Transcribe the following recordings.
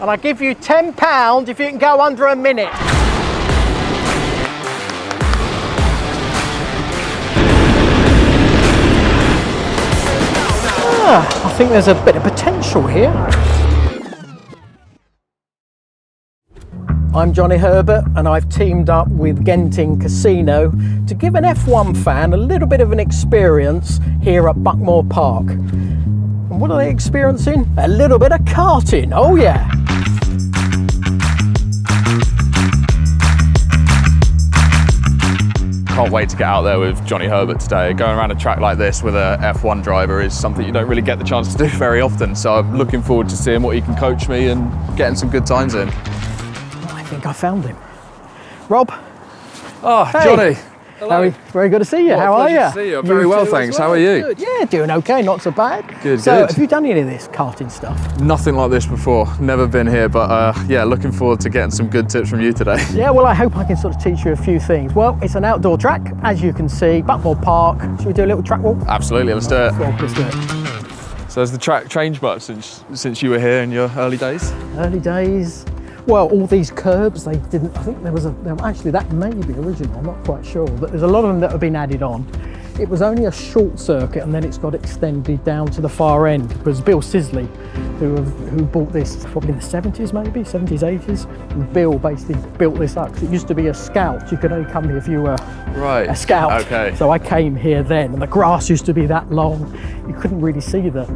and I give you £10 if you can go under a minute. I think there's a bit of potential here. I'm Johnny Herbert, and I've teamed up with Genting Casino to give an F1 fan a little bit of an experience here at Buckmore Park. And what are they experiencing? A little bit of karting, oh yeah. Can't wait to get out there with Johnny Herbert today. Going around a track like this with a F1 driver is something you don't really get the chance to do very often, so I'm looking forward to seeing what he can coach me and getting some good times in. I think I found him. Rob. Oh, hey. Johnny. Hello. Very good to see you. What How are you? To see you. Very well, thanks. How are you? Good. Yeah, doing okay, not so bad. Good, so, good. have you done any of this karting stuff? Nothing like this before. Never been here, but yeah, looking forward to getting some good tips from you today. Yeah, well, I hope I can sort of teach you a few things. Well, it's an outdoor track, as you can see, Buckmore Park. Should we do a little track walk? Absolutely, let's do it. Well, let's do it. So has the track changed much since you were here in your early days? Early days. Well, all these curbs, they didn't, I think actually that may be original, I'm not quite sure, but there's a lot of them that have been added on. It was only a short circuit, and then it's got extended down to the far end, because Bill Sisley, who bought this probably in the 70s maybe, 70s, 80s, and Bill basically built this up, because it used to be a scout. You could only come here if you were a scout. Okay. So I came here then, and the grass used to be that long, you couldn't really see the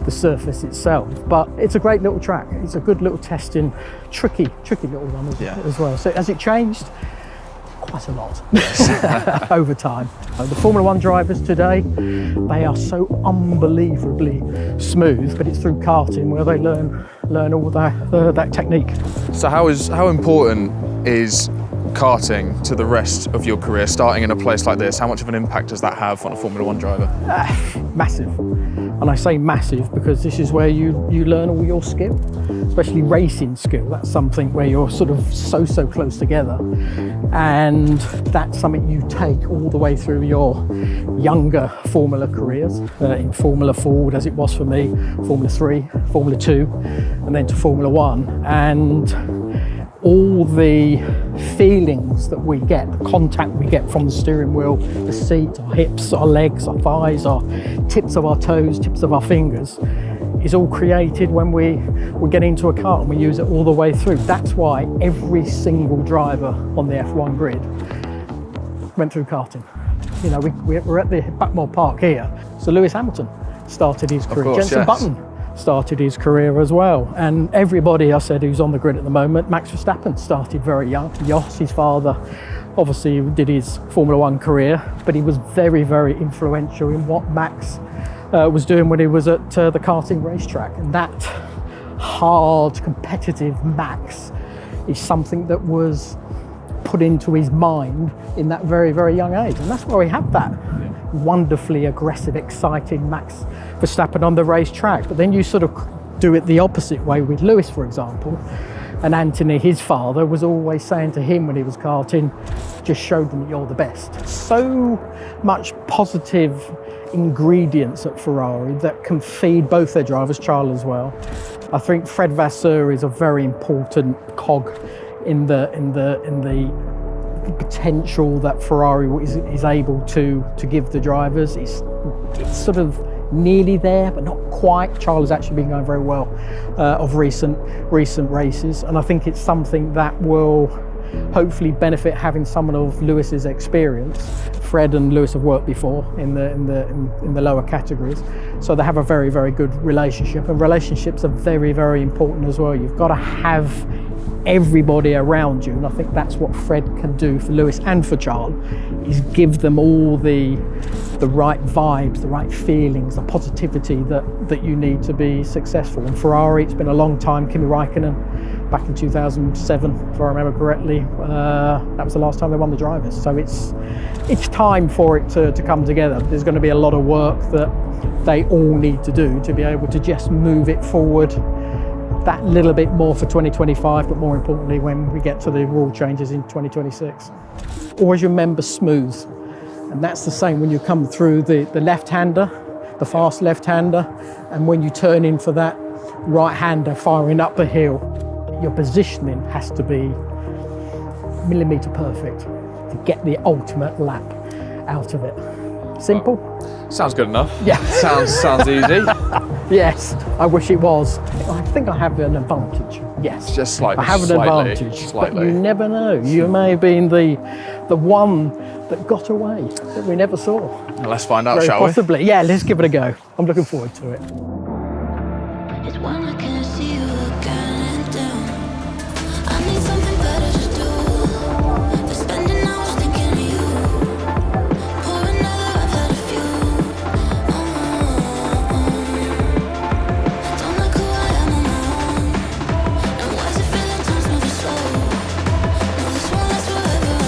surface itself, but it's a great little track. It's a good little testing, tricky little one as well. So has it changed? Quite a lot over time. The Formula One drivers today, they are so unbelievably smooth, but it's through karting where they learn all that technique. So how important is karting to the rest of your career, starting in a place like this? How much of an impact does that have on a Formula One driver? Massive. And I say massive because this is where you learn all your skill, especially racing skill. That's something where you're sort of so close together, and that's something you take all the way through your younger Formula careers, in Formula Ford as it was for me, Formula 3, Formula 2, and then to Formula 1. And all the feelings that we get, the contact we get from the steering wheel, the seat, our hips, our legs, our thighs, our tips of our toes, tips of our fingers, is all created when we get into a car and we use it all the way through. That's why every single driver on the F1 grid went through karting. You know, we're at the Buckmore Park here. So Lewis Hamilton started his career. Jenson Button started his career as well, and everybody I said who's on the grid at the moment. Max Verstappen started very young. Jos, his father, obviously did his Formula One career, but he was very influential in what Max was doing when he was at the karting racetrack. And that hard, competitive Max is something that was put into his mind in that very young age, and that's why we have that wonderfully aggressive, exciting Max Verstappen on the racetrack. But then you sort of do it the opposite way with Lewis, for example. And Anthony, his father, was always saying to him when he was karting, just show them that you're the best. So much positive ingredients at Ferrari that can feed both their drivers, Charles as well. I think Fred Vasseur is a very important cog in the potential that Ferrari is able to give the drivers. It's sort of nearly there, but not quite. Charles has actually been going very well of recent races, and I think it's something that will hopefully benefit having someone of Lewis's experience. Fred and Lewis have worked before in the lower categories, so they have a very good relationship, and relationships are very important as well. You've got to have everybody around you, and I think that's what Fred can do for Lewis and for Charles, is give them all the right vibes, the right feelings, the positivity that you need to be successful. And Ferrari, it's been a long time. Kimi Raikkonen back in 2007, if I remember correctly, that was the last time they won the drivers. So it's time for it to come together. There's going to be a lot of work that they all need to do to be able to just move it forward that little bit more for 2025, but more importantly when we get to the rule changes in 2026. Always remember smooth, and that's the same when you come through the left-hander, the fast left-hander, and when you turn in for that right-hander firing up the hill. your positioning has to be millimetre perfect to get the ultimate lap out of it. Simple? Sounds good enough. Yeah. Sounds easy. Yes, I wish it was. I think I have an advantage. Yes. Just slightly. I have an advantage, but you never know. You may have been the one that got away that we never saw. Let's find out, Very shall possibly. Yeah, let's give it a go. I'm looking forward to it. It's when I can see you again and down. I need something better to do. For spending hours thinking of you. Pour another, I've had a few. Don't like who I am on my own. And why is it feeling times moving slow? No, this won't last forever, I know.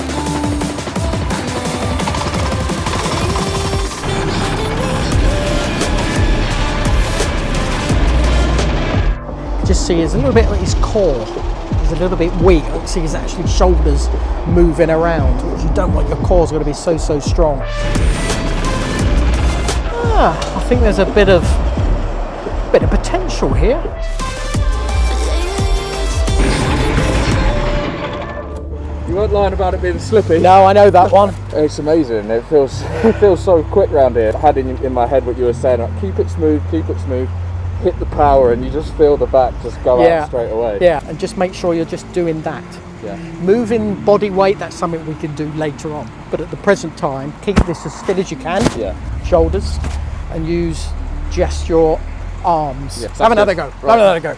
Lately it's been hitting me. Just see there's a little bit of his core. He's a little bit weak. I can see his actually shoulders moving around, which you don't want. Your core's got to be so strong. I think there's a bit of potential here. You weren't lying about it being slippy. No, I know that one. It's amazing. It feels so quick round here. I had in my head what you were saying. Like, keep it smooth, hit the power, and you just feel the back just go out straight away. Yeah, and just make sure you're just doing that. Yeah. Moving body weight, that's something we can do later on. But at the present time, keep this as still as you can. Yeah. Shoulders, and use just your arms. Yes, Have another go. Right. Have another go.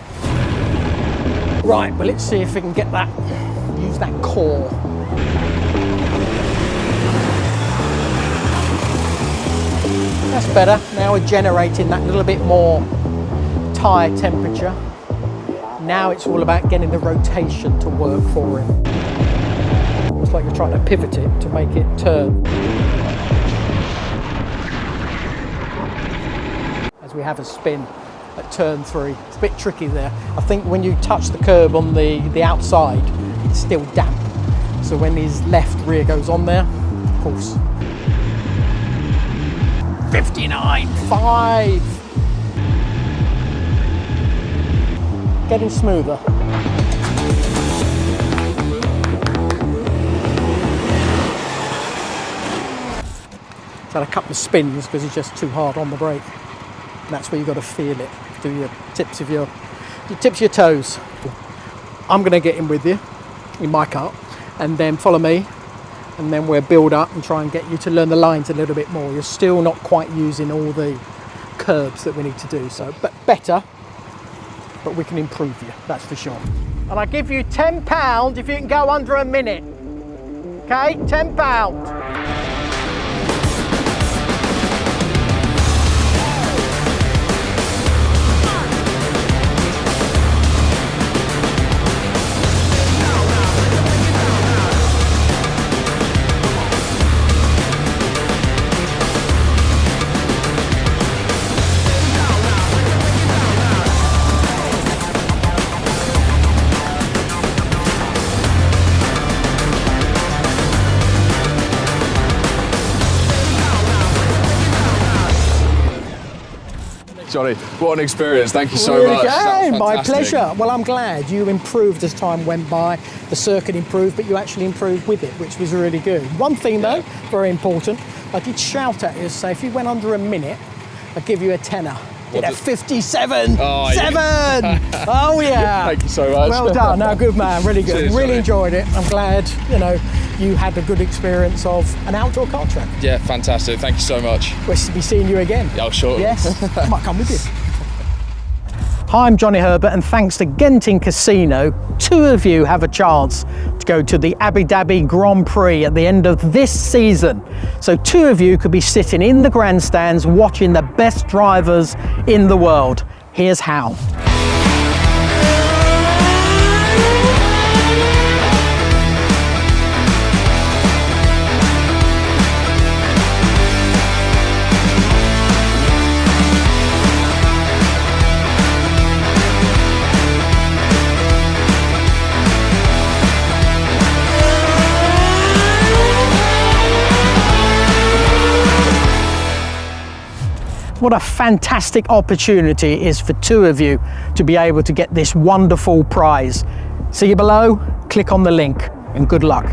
Right, well, let's see if we can get that. Use that core. That's better. Now we're generating that little bit more tyre temperature. Now it's all about getting the rotation to work for him. It's like you're trying to pivot it to make it turn. As we have a spin at turn 3. It's a bit tricky there. I think when you touch the curb on the outside, it's still damp. So when his left rear goes on there, of course. 59.5. Getting smoother. He's had a couple of spins because he's just too hard on the brake. And that's where you've got to feel it. Do your tips of your toes. I'm going to get in with you in my car, and then follow me, and then we'll build up and try and get you to learn the lines a little bit more. You're still not quite using all the curbs that we need to do, so but better, but we can improve you, that's for sure. And I give you £10 if you can go under a minute. Okay, £10. Johnny, what an experience. Thank you so much. Okay, my Fantastic. pleasure. Well, I'm glad you improved as time went by. The circuit improved, but you actually improved with it, which was really good. One thing though, very important, I did shout at you, say if you went under a minute, I'd give you a tenner. Did a 57. Oh, 7. Oh yeah. Thank you so much. Well done. No, good man. Really good. Cheers, really Johnny. enjoyed it. I'm glad you had a good experience of an outdoor car track. Yeah, fantastic. Thank you so much. We'll be seeing you again. Yeah, I'll sure. Yes, I might come with you. Hi, I'm Johnny Herbert, and thanks to Genting Casino, 2 of you have a chance to go to the Abu Dhabi Grand Prix at the end of this season. So 2 of you could be sitting in the grandstands watching the best drivers in the world. Here's how. What a fantastic opportunity it is for 2 of you to be able to get this wonderful prize. See you below, click on the link, and good luck.